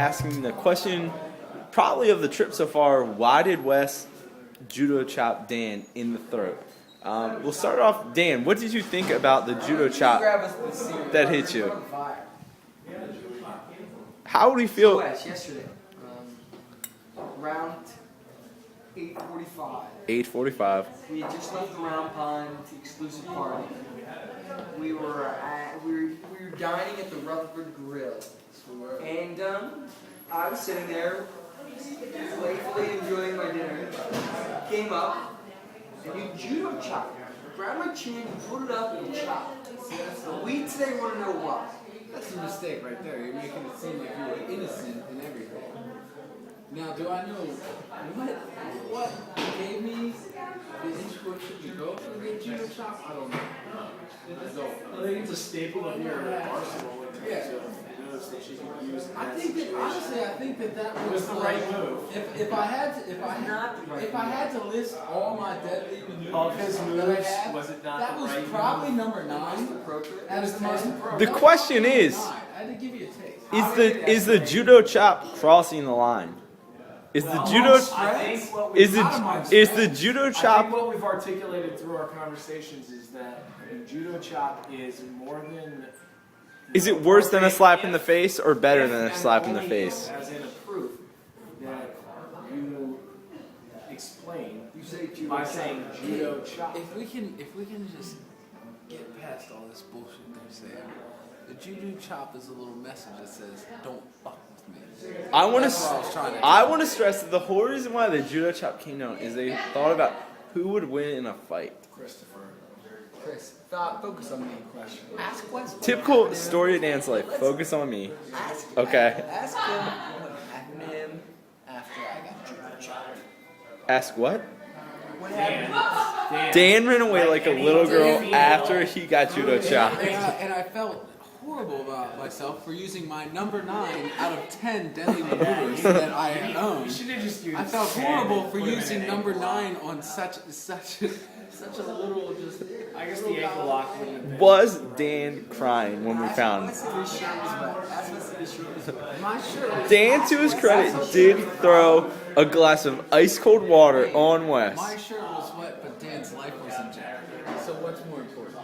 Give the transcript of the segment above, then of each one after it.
asking the question probably of the trip so far. Why did Wes judo chop Dan in the throat? We'll start off. Dan, what did you think about the judo chop that hit you? How would he feel? Yesterday, round 8:45. 8:45. We had just left the round pond exclusive party. We were dining at the Rutherford Grill, and I was sitting there playfully enjoying my dinner. Came up and you judo chopped. Grabbed my chin, you put it up, and you chopped. We today want to know why. That's a mistake right there. You're making it seem like you were innocent in everything. Now, do I know what gave me the inspiration to go for the judo chop? I don't know. I think it's a staple of your arsenal. Yeah. I think that honestly, I think that was the right move. If I had to list all my deadly maneuvers Of his that I moves, had, was it not that the was right probably move? number 9. That was the most appropriate. The question is, I had to give you a taste. is the judo chop crossing the line? Is the judo is the judo I think chop? what we've articulated through our conversations is that a judo chop is more than. Is it worse than a slap in the face or better than a and slap in the only face? As in a proof that you explain by saying judo chop. If we can just get past all this bullshit they're saying, the judo chop is a little message that says, "Don't fuck with me." I want That's what I was trying to to. I want to stress that the whole reason why the judo chop came out is they thought about who would win in a fight. Christopher. Chris, focus on me. Ask questions. Typical story of Dan's life. Focus on me. Okay. Ask him what happened to him after I got judo chopped. Ask what? What happened? Dan ran away like a little girl after he got judo chopped. And I felt horrible about myself for using my number 9 out of 10 deadly maneuvers that I own. You should have just used. I felt horrible for using number 9 on such a little just. I guess the ankle lock wouldn't have been. Was Dan crying when we found him? My shirt. Dan, to his credit, did throw a glass of ice cold water on Wes. My shirt was wet, but Dan's life was in jeopardy. So what's more important?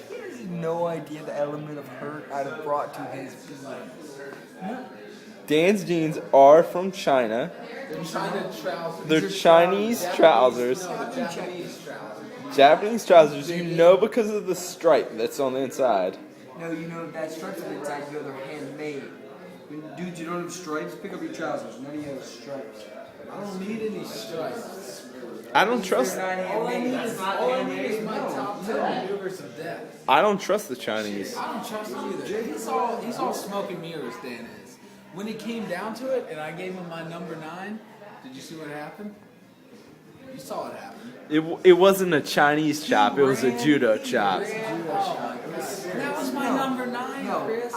He has no idea the element of hurt I'd have brought to his being. Dan's jeans are from China. They're China trousers. They're Chinese trousers. No, the Japanese trousers. Japanese trousers, you know, because of the stripe that's on the inside. No, you know that stripes on the inside, you know they're handmade. Dudes, you don't have stripes, pick up your trousers. None of you have stripes. I don't need any stripes. I don't trust. They're not All I need handmade. is my top 10 maneuvers of death. I don't trust the Chinese. I don't trust him either. He's all smoke and mirrors, Dan is. When it came down to it, and I gave him my number 9, did you see what happened? You saw it happen. It wasn't a Chinese chop. It was a judo chop. That was my number 9, No, Chris.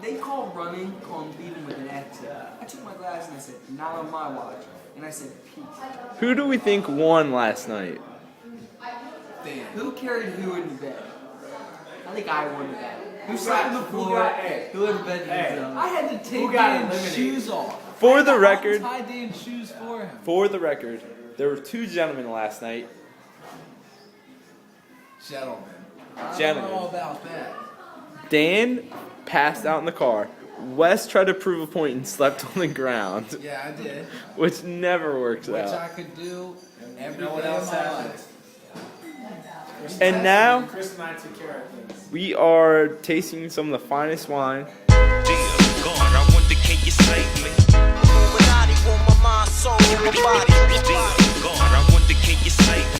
they call running, leaving with an exit. I took my glass and I said, not on my watch. And I said, peace. Who do we think won last night? Dan. Who carried who in the bed? I think I won the bed. Who sat sat on on the the floor? floor? Hey. Who had the bed? Hey. I had to take Who got Dan's eliminated? shoes off. For I the had to record- tie Dan's shoes for him. For the record, there were 2 gentlemen last night. Gentlemen. I Gentlemen. don't know about that. Dan passed out in the car. Wes tried to prove a point and slept on the ground, Yeah, I did. which never works Which out. I could do every No one day else of my has life. And now Chris and I took care of things. we are tasting some of the finest wine